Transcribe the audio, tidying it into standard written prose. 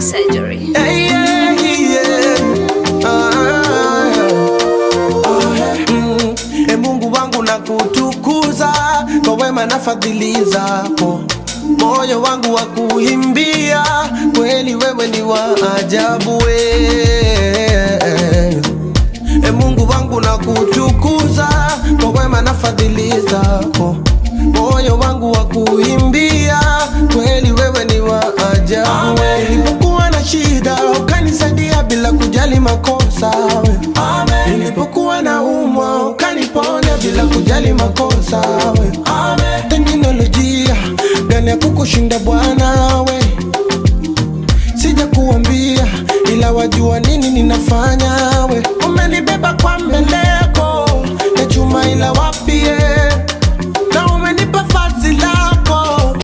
surgery. Hey, yeah, yeah. Mungu wangu na kutukuza kwa wema na fadhili zako, moyo wangu wa kuimbia kweli wewe ni wa ajabu Mungu wangu na kutukuza kwa wema na fadhili zako, moyo wangu wa kuimbia kweli wewe ni wa ajabu Nilipokuwa na shida ukanisaidia bila kujali makosa Nilipokuwa na umwa ukaniponya bila kujali makosa Teknolojia gani ya kukushinda Bwana we? Sija kuambia ila wajua nini ninafanya we. Umenibeba kwa mbeleko ya chuma ila wapi